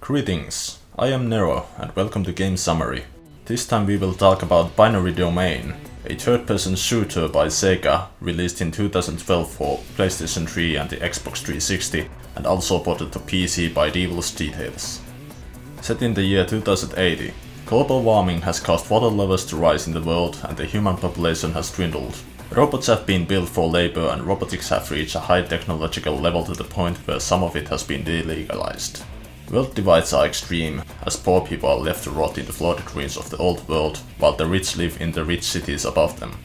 Greetings, I am Nero and welcome to Game Summary. This time we will talk about Binary Domain, a third-person shooter by Sega, released in 2012 for PlayStation 3 and the Xbox 360, and also ported to PC by Devil's Details. Set in the year 2080, global warming has caused water levels to rise in the world and the human population has dwindled. Robots have been built for labor and robotics have reached a high technological level to the point where some of it has been delegalized. World divides are extreme, as poor people are left to rot in the flooded ruins of the old world, while the rich live in the rich cities above them.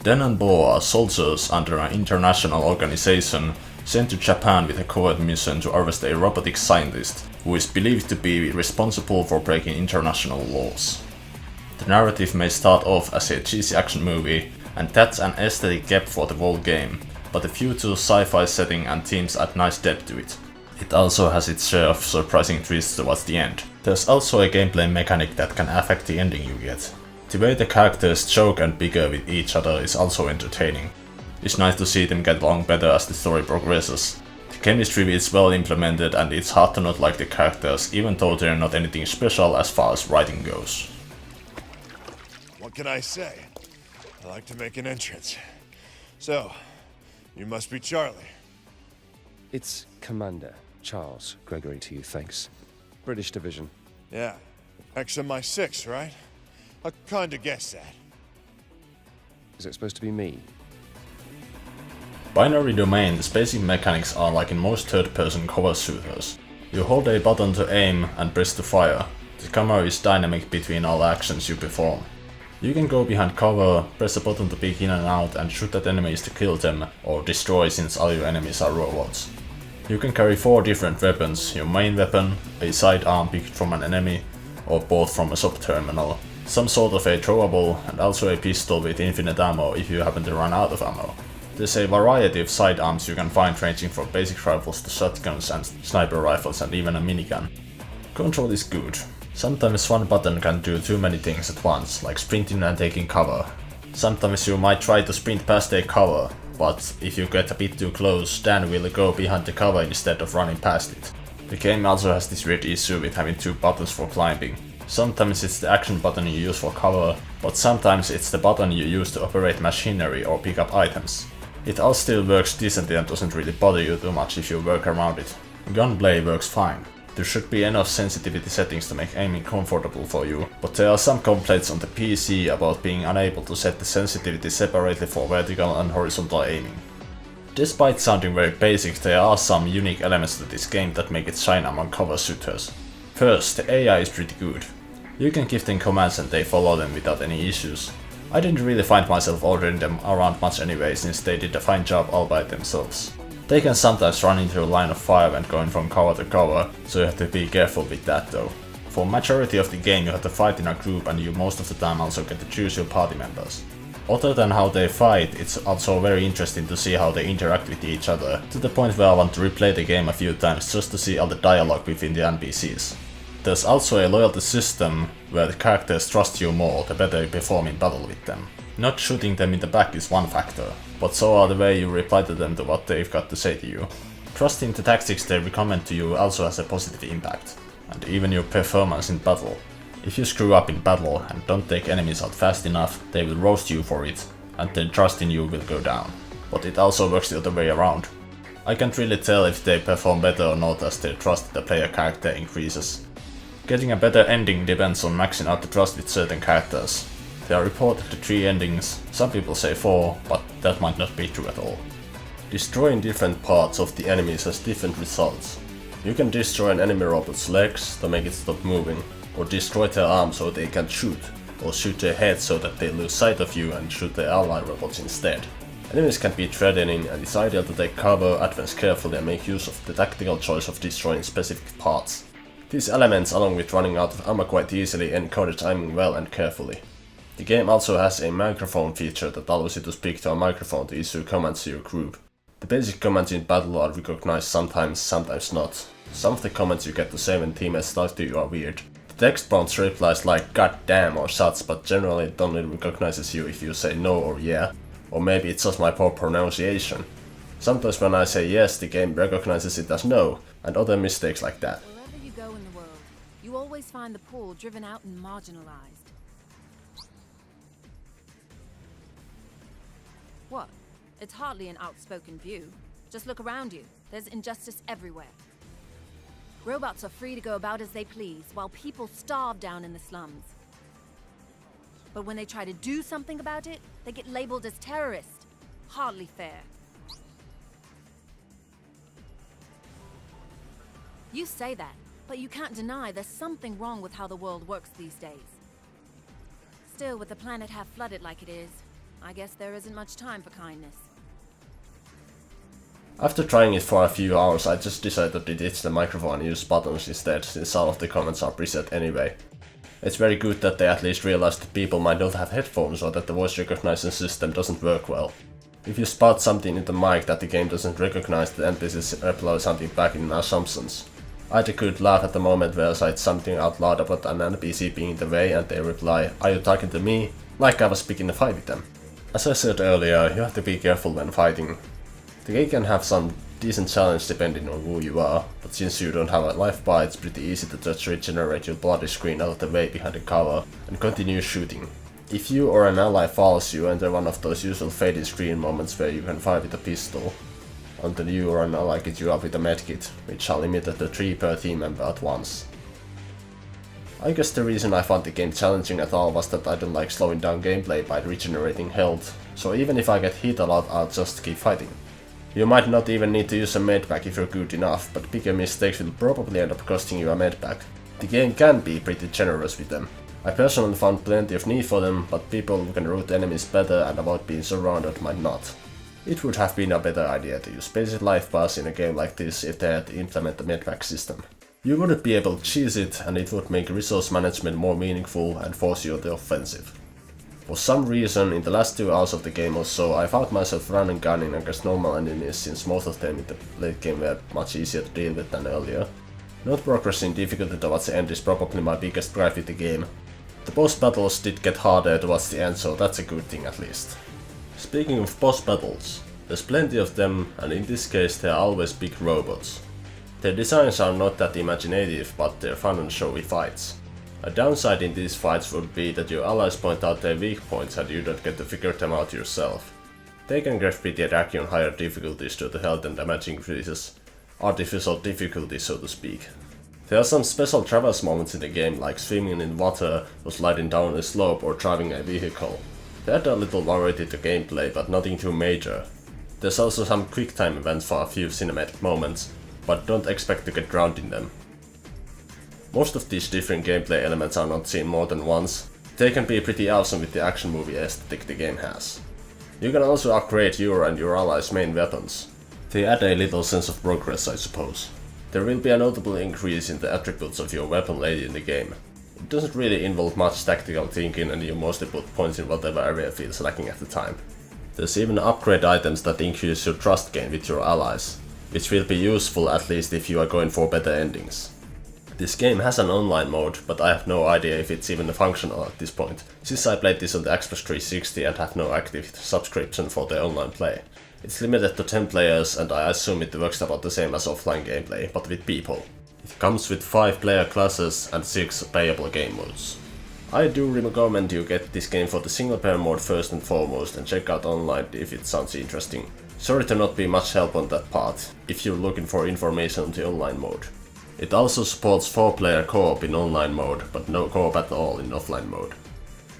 Den and Bo are soldiers under an international organization sent to Japan with a covert mission to arrest a robotic scientist, who is believed to be responsible for breaking international laws. The narrative may start off as a cheesy action movie, and that's an aesthetic gap for the whole game, but the future sci-fi setting and themes add nice depth to it. It also has its share of surprising twists towards the end. There's also a gameplay mechanic that can affect the ending you get. The way the characters joke and bicker with each other is also entertaining. It's nice to see them get along better as the story progresses. The chemistry is well implemented and it's hard to not like the characters, even though they're not anything special as far as writing goes. What can I say? I like to make an entrance. So, you must be Charlie. It's Commander Charles Gregory to you, thanks. British Division. Yeah, XMI6, right? I kinda guessed that. Is it supposed to be me? Binary Domain's basic mechanics are like in most third-person cover shooters. You hold a button to aim and press to fire. The camera is dynamic between all actions you perform. You can go behind cover, press a button to peek in and out and shoot at enemies to kill them, or destroy since all your enemies are robots. You can carry 4 different weapons, your main weapon, a sidearm picked from an enemy, or both from a sub-terminal, some sort of a throwable, and also a pistol with infinite ammo if you happen to run out of ammo. There's a variety of sidearms you can find ranging from basic rifles to shotguns and sniper rifles and even a minigun. Control is good. Sometimes one button can do too many things at once, like sprinting and taking cover. Sometimes you might try to sprint past a cover, but if you get a bit too close, Dan will go behind the cover instead of running past it. The game also has this weird issue with having 2 buttons for climbing. Sometimes it's the action button you use for cover, but sometimes it's the button you use to operate machinery or pick up items. It all still works decently and doesn't really bother you too much if you work around it. Gunplay works fine. There should be enough sensitivity settings to make aiming comfortable for you, but there are some complaints on the PC about being unable to set the sensitivity separately for vertical and horizontal aiming. Despite sounding very basic, there are some unique elements to this game that make it shine among cover shooters. First, the AI is pretty good. You can give them commands and they follow them without any issues. I didn't really find myself ordering them around much anyway, since they did a fine job all by themselves. They can sometimes run into a line of fire when going from cover to cover, so you have to be careful with that though. For majority of the game you have to fight in a group and you most of the time also get to choose your party members. Other than how they fight, it's also very interesting to see how they interact with each other, to the point where I want to replay the game a few times just to see all the dialogue between the NPCs. There's also a loyalty system where the characters trust you more the better you perform in battle with them. Not shooting them in the back is one factor, but so are the way you reply to them to what they've got to say to you. Trusting the tactics they recommend to you also has a positive impact, and even your performance in battle. If you screw up in battle and don't take enemies out fast enough, they will roast you for it, and their trust in you will go down. But it also works the other way around. I can't really tell if they perform better or not as their trust in the player character increases. Getting a better ending depends on maxing out the trust with certain characters. There are reported 3 endings, some people say 4, but that might not be true at all. Destroying different parts of the enemies has different results. You can destroy an enemy robot's legs to make it stop moving, or destroy their arms so they can't shoot, or shoot their head so that they lose sight of you and shoot their ally robots instead. Enemies can be threatening and it's ideal to take cover, advance carefully and make use of the tactical choice of destroying specific parts. These elements, along with running out of ammo quite easily, encourage aiming well and carefully. The game also has a microphone feature that allows you to speak to a microphone to issue commands to your group. The basic commands in battle are recognized sometimes, sometimes not. Some of the comments you get to say when teammates talk to you are weird. The text bounce replies like "god damn" or such, but generally it only recognizes you if you say no or yeah. Or maybe it's just my poor pronunciation. Sometimes when I say yes, the game recognizes it as no, and other mistakes like that. go in the world, you always find the poor driven out and marginalized. What? It's hardly an outspoken view. Just look around you. There's injustice everywhere. Robots are free to go about as they please, while people starve down in the slums. But when they try to do something about it, they get labeled as terrorists. Hardly fair. You say that, but you can't deny there's something wrong with how the world works these days. Still, with the planet half flooded like it is, I guess there isn't much time for kindness. After trying it for a few hours, I just decided to ditch the microphone and use buttons instead, since all of the comments are preset anyway. It's very good that they at least realized that people might not have headphones or that the voice recognition system doesn't work well. If you spot something in the mic that the game doesn't recognize, the NPCs reply something back in assumptions. I had a good laugh at the moment where I said something out loud about an NPC being in the way and they reply, "Are you talking to me?" like I was picking a fight with them. As I said earlier, you have to be careful when fighting. The game can have some decent challenge depending on who you are, but since you don't have a life bar, it's pretty easy to just regenerate your bloody screen out of the way behind the cover and continue shooting. If you or an ally falls, you enter one of those usual faded screen moments where you can fire with a pistol, until you or an ally get you up with a medkit, which are limited to 3 per team member at once. I guess the reason I found the game challenging at all was that I don't like slowing down gameplay by regenerating health, so even if I get hit a lot, I'll just keep fighting. You might not even need to use a medpack if you're good enough, but bigger mistakes will probably end up costing you a medpack. The game can be pretty generous with them. I personally found plenty of need for them, but people who can root enemies better and avoid being surrounded might not. It would have been a better idea to use basic life bars in a game like this if they had to implement the medpack system. You wouldn't be able to cheese it, and it would make resource management more meaningful and force you on the offensive. For some reason, in the last 2 hours of the game or so, I found myself running gunning against normal enemies since most of them in the late game were much easier to deal with than earlier. Not progressing difficulty towards the end is probably my biggest gripe with the game. The boss battles did get harder towards the end, so that's a good thing at least. Speaking of boss battles, there's plenty of them, and in this case they are always big robots. Their designs are not that imaginative, but they're fun and showy fights. A downside in these fights would be that your allies point out their weak points and you don't get to figure them out yourself. They can get pretty attacky on higher difficulties due to health and damage increases. Artificial difficulty, so to speak. There are some special traverse moments in the game, like swimming in water or sliding down a slope or driving a vehicle. They add a little variety to gameplay, but nothing too major. There's also some quick time events for a few cinematic moments, but don't expect to get drowned in them. Most of these different gameplay elements are not seen more than once. They can be pretty awesome with the action movie aesthetic the game has. You can also upgrade your and your allies' main weapons. They add a little sense of progress, I suppose. There will be a notable increase in the attributes of your weapon later in the game. It doesn't really involve much tactical thinking and you mostly put points in whatever area feels lacking at the time. There's even upgrade items that increase your trust gain with your allies, which will be useful at least if you are going for better endings. This game has an online mode, but I have no idea if it's even functional at this point, since I played this on the Xbox 360 and have no active subscription for the online play. It's limited to 10 players and I assume it works about the same as offline gameplay, but with people. It comes with 5 player classes and 6 playable game modes. I do recommend you get this game for the single player mode first and foremost and check out online if it sounds interesting. Sorry to not be much help on that part, if you're looking for information on the online mode. It also supports 4-player co-op in online mode, but no co-op at all in offline mode.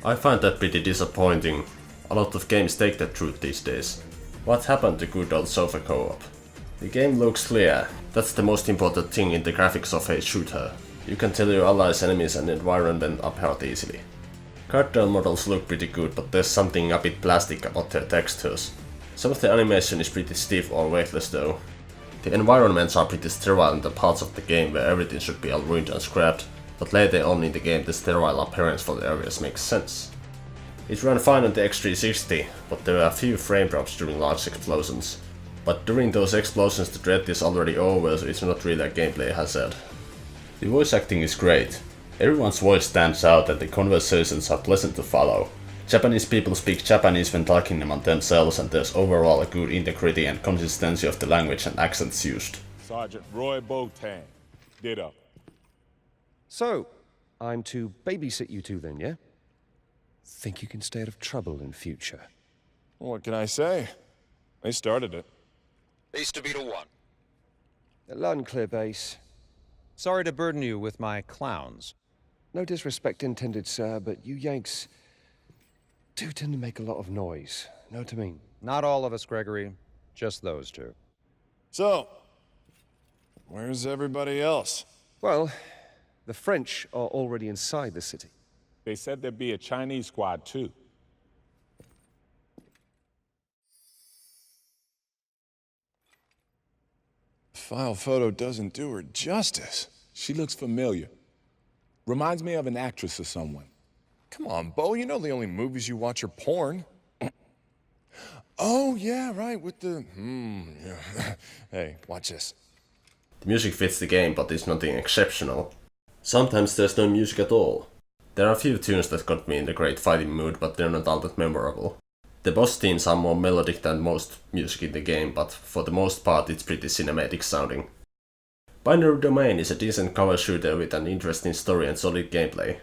I find that pretty disappointing. A lot of games take that route these days. What happened to good old sofa co-op? The game looks clear. That's the most important thing in the graphics of a shooter. You can tell your allies, enemies and environment apart easily. Cartel models look pretty good, but there's something a bit plastic about their textures. Some of the animation is pretty stiff or weightless though. The environments are pretty sterile in the parts of the game where everything should be all ruined and scrapped, but later on in the game the sterile appearance for the areas makes sense. It ran fine on the X360, but there are a few frame drops during large explosions. But during those explosions the threat is already over, so it's not really a gameplay hazard. The voice acting is great. Everyone's voice stands out and the conversations are pleasant to follow. Japanese people speak Japanese when talking among themselves and there's overall a good integrity and consistency of the language and accents used. Sergeant Roy Botan, ditto. So, I'm to babysit you two then, yeah? Think you can stay out of trouble in future? What can I say? They started it. Base to Beetle 1. Loud and clear, base. Sorry to burden you with my clowns. No disrespect intended, sir, but you Yanks do tend to make a lot of noise. Know what I mean? Not all of us, Gregory. Just those two. So, where's everybody else? Well, the French are already inside the city. They said there'd be a Chinese squad, too. File photo doesn't do her justice. She looks familiar. Reminds me of an actress or someone. Come on, Bo, you know the only movies you watch are porn. Oh, yeah, right, with the... yeah. Hey, watch this. The music fits the game, but it's nothing exceptional. Sometimes there's no music at all. There are a few tunes that got me in a great fighting mood, but they're not all that memorable. The boss themes are more melodic than most music in the game, but for the most part it's pretty cinematic sounding. Binary Domain is a decent cover shooter with an interesting story and solid gameplay.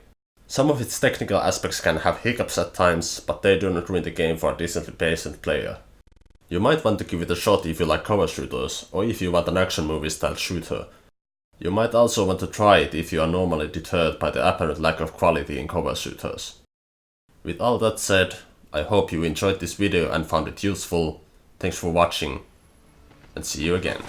Some of its technical aspects can have hiccups at times, but they do not ruin the game for a decently patient player. You might want to give it a shot if you like cover shooters, or if you want an action movie style shooter. You might also want to try it if you are normally deterred by the apparent lack of quality in cover shooters. With all that said, I hope you enjoyed this video and found it useful. Thanks for watching, and see you again.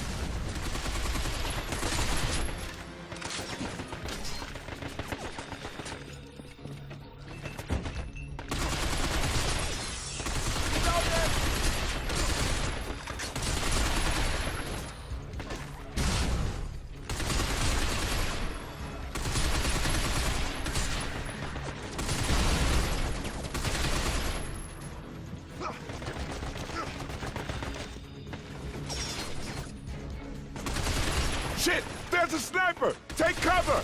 Shit! There's a sniper! Take cover!